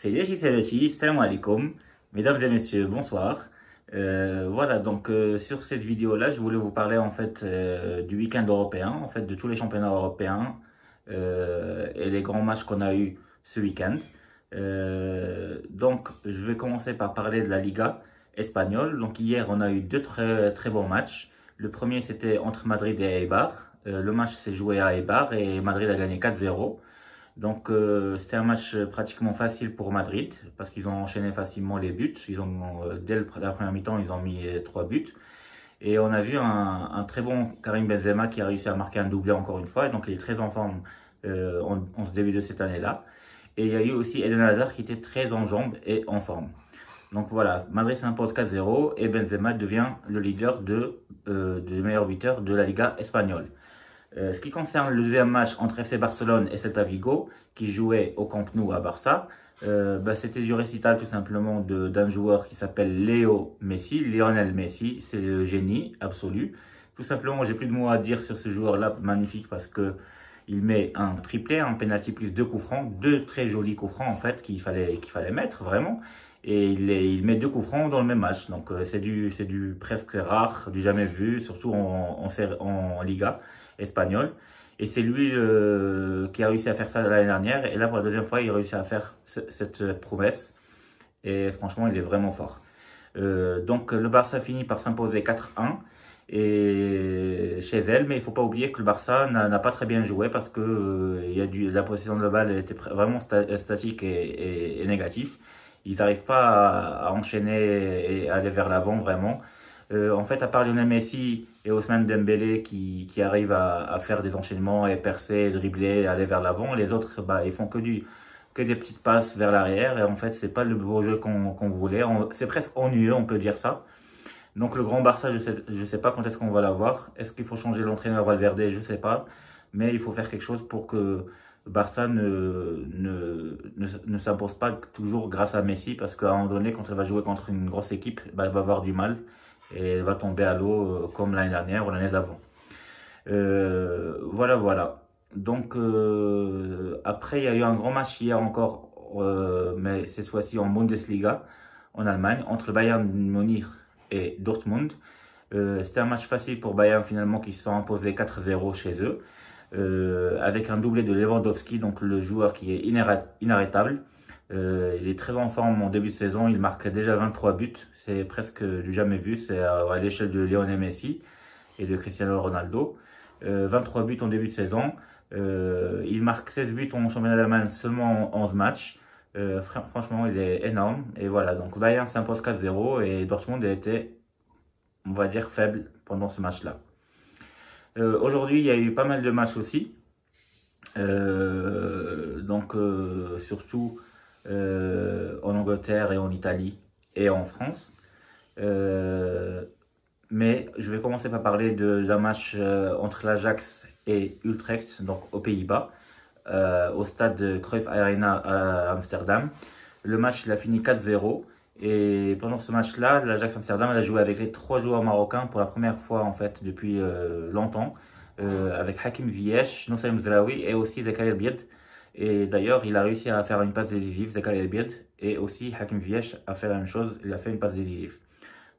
C'est Yachi Salachi, salam alaikum, mesdames et messieurs, bonsoir. Voilà, donc sur cette vidéo-là, je voulais vous parler en fait du week-end européen, en fait de tous les championnats européens et les grands matchs qu'on a eu ce week-end. Donc, je vais commencer par parler de la Liga espagnole. Donc hier, on a eu deux très bons matchs. Le premier, c'était entre Madrid et Eibar. Le match s'est joué à Eibar et Madrid a gagné 4-0. Donc c'était un match pratiquement facile pour Madrid parce qu'ils ont enchaîné facilement les buts. Dès la première mi-temps, ils ont mis 3 buts. Et on a vu un très bon Karim Benzema qui a réussi à marquer un doublé encore une fois. Et donc il est très en forme en ce début de cette année-là. Et il y a eu aussi Eden Hazard qui était très en jambes et en forme. Donc voilà, Madrid s'impose 4-0 et Benzema devient le leader des meilleurs buteurs de la Liga espagnole. Ce qui concerne le deuxième match entre FC Barcelone et Celta Vigo, qui jouait au Camp Nou à Barça, c'était du récital tout simplement d'un joueur qui s'appelle Lionel Messi, c'est le génie absolu. Tout simplement, j'ai plus de mots à dire sur ce joueur-là, magnifique, parce que il met un triplé, un penalty plus 2 coups francs, 2 très jolis coups francs en fait qu'il fallait mettre vraiment. Et il met 2 coups francs dans le même match, donc c'est du presque rare, du jamais vu, surtout en Liga espagnole. Et c'est lui qui a réussi à faire ça l'année dernière. Et là, pour la deuxième fois, il a réussi à faire cette promesse. Et franchement, il est vraiment fort. Donc, le Barça finit par s'imposer 4-1 chez elle. Mais il ne faut pas oublier que le Barça n'a pas très bien joué parce que la possession de la balle était vraiment statique et négative. Ils n'arrivent pas à enchaîner et aller vers l'avant vraiment. En fait, à part Lionel Messi et Ousmane Dembélé qui arrivent à faire des enchaînements et percer, dribbler, aller vers l'avant, les autres, ils font que des petites passes vers l'arrière. Et en fait, c'est pas le beau jeu qu'on voulait. C'est presque ennuyeux, on peut dire ça. Donc le grand Barça, je sais pas quand est-ce qu'on va l'avoir. Est-ce qu'il faut changer l'entraîneur Valverde? Je sais pas. Mais il faut faire quelque chose pour que Barça ne s'impose pas toujours grâce à Messi, parce qu'à un moment donné, quand elle va jouer contre une grosse équipe, elle va avoir du mal et elle va tomber à l'eau comme l'année dernière ou l'année d'avant. Voilà. Donc après, il y a eu un grand match hier encore, mais cette fois-ci en Bundesliga, en Allemagne, entre Bayern Munich et Dortmund. C'était un match facile pour Bayern finalement, qui se sont imposés 4-0 chez eux. Avec un doublé de Lewandowski, donc le joueur qui est inarrêtable. Il est très en forme en début de saison, il marque déjà 23 buts, c'est presque du jamais vu, c'est à l'échelle de Lionel Messi et de Cristiano Ronaldo. 23 buts en début de saison, il marque 16 buts en championnat d'Allemagne seulement en 11 matchs. Franchement, il est énorme. Et voilà, donc Bayern s'impose 4-0 et Dortmund a été, on va dire, faible pendant ce match-là. Aujourd'hui, il y a eu pas mal de matchs aussi. Surtout en Angleterre et en Italie et en France. Mais je vais commencer par parler d'un match entre l'Ajax et Utrecht, donc aux Pays-Bas, au stade Cruyff Arena à Amsterdam. Le match, il a fini 4-0. Et pendant ce match-là, l'Ajax Amsterdam a joué avec les 3 joueurs marocains pour la première fois en fait depuis longtemps, avec Hakim Ziyech, Nusayr Mzraoui et aussi Zakaria El Bied. Et d'ailleurs, il a réussi à faire une passe décisive, Zakaria El Bied, et aussi Hakim Ziyech a fait la même chose, il a fait une passe décisive.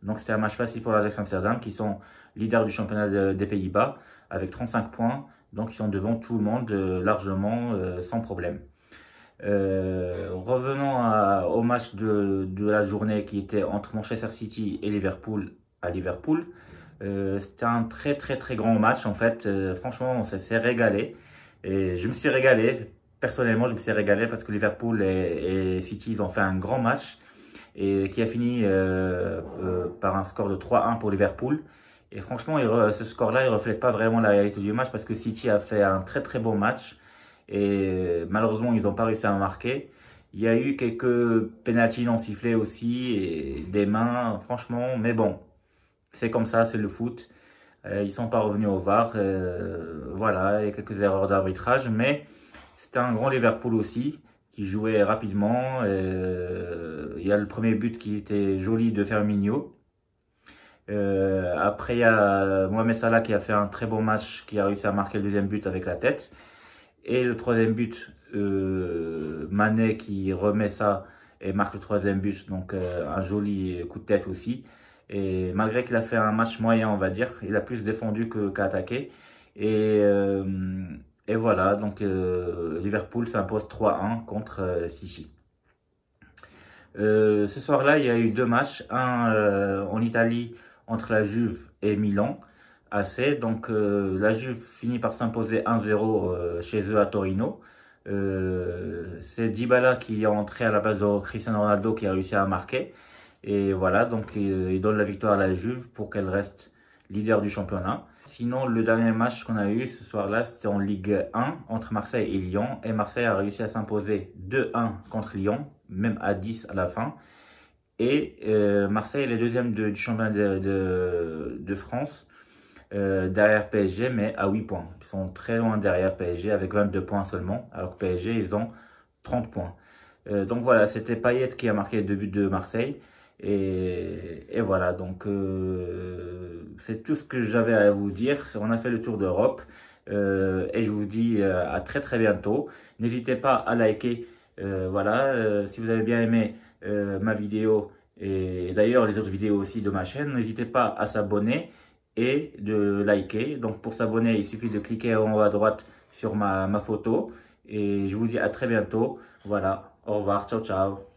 Donc c'était un match facile pour l'Ajax Amsterdam, qui sont leaders du championnat des Pays-Bas avec 35 points, donc ils sont devant tout le monde largement, sans problème. Revenons au match de la journée qui était entre Manchester City et Liverpool à Liverpool. C'était un très grand match en fait. Franchement, on s'est régalé. Et je me suis régalé. Personnellement, je me suis régalé parce que Liverpool et City, ils ont fait un grand match et qui a fini par un score de 3-1 pour Liverpool. Et franchement, ce score-là, il ne reflète pas vraiment la réalité du match parce que City a fait un très bon match. Et malheureusement, ils n'ont pas réussi à marquer. Il y a eu quelques pénaltys non sifflés aussi, et des mains, franchement, mais bon, c'est comme ça, c'est le foot. Ils ne sont pas revenus au VAR, voilà, il y a quelques erreurs d'arbitrage, mais c'était un grand Liverpool aussi, qui jouait rapidement. Il y a le premier but qui était joli de Firmino. Après, il y a Mohamed Salah qui a fait un très bon match, qui a réussi à marquer le deuxième but avec la tête. Et le troisième but Mané qui remet ça et marque le troisième but, donc un joli coup de tête aussi. Et malgré qu'il a fait un match moyen, on va dire, il a plus défendu qu'attaqué. Et, et voilà, donc Liverpool s'impose 3-1 contre City. Ce soir-là, il y a eu deux matchs, un en Italie entre la Juve et Milan AC. Donc la Juve finit par s'imposer 1-0 chez eux à Torino. C'est Dybala qui est entré à la place de Cristiano Ronaldo qui a réussi à marquer. Et voilà, donc il donne la victoire à la Juve pour qu'elle reste leader du championnat. Sinon, le dernier match qu'on a eu ce soir-là, c'était en Ligue 1 entre Marseille et Lyon. Et Marseille a réussi à s'imposer 2-1 contre Lyon, même à 10 à la fin. Et Marseille est le deuxième du championnat de France, derrière PSG, mais à 8 points. Ils sont très loin derrière PSG, avec 22 points seulement, alors que PSG, ils ont 30 points. Donc voilà, c'était Payet qui a marqué les deux buts de Marseille. Et voilà, donc c'est tout ce que j'avais à vous dire. On a fait le tour d'Europe et je vous dis à très très bientôt. N'hésitez pas à liker, voilà, si vous avez bien aimé ma vidéo et d'ailleurs les autres vidéos aussi de ma chaîne, n'hésitez pas à s'abonner et de liker. Donc pour s'abonner, il suffit de cliquer en haut à droite sur ma photo et je vous dis à très bientôt. Voilà, au revoir, ciao ciao.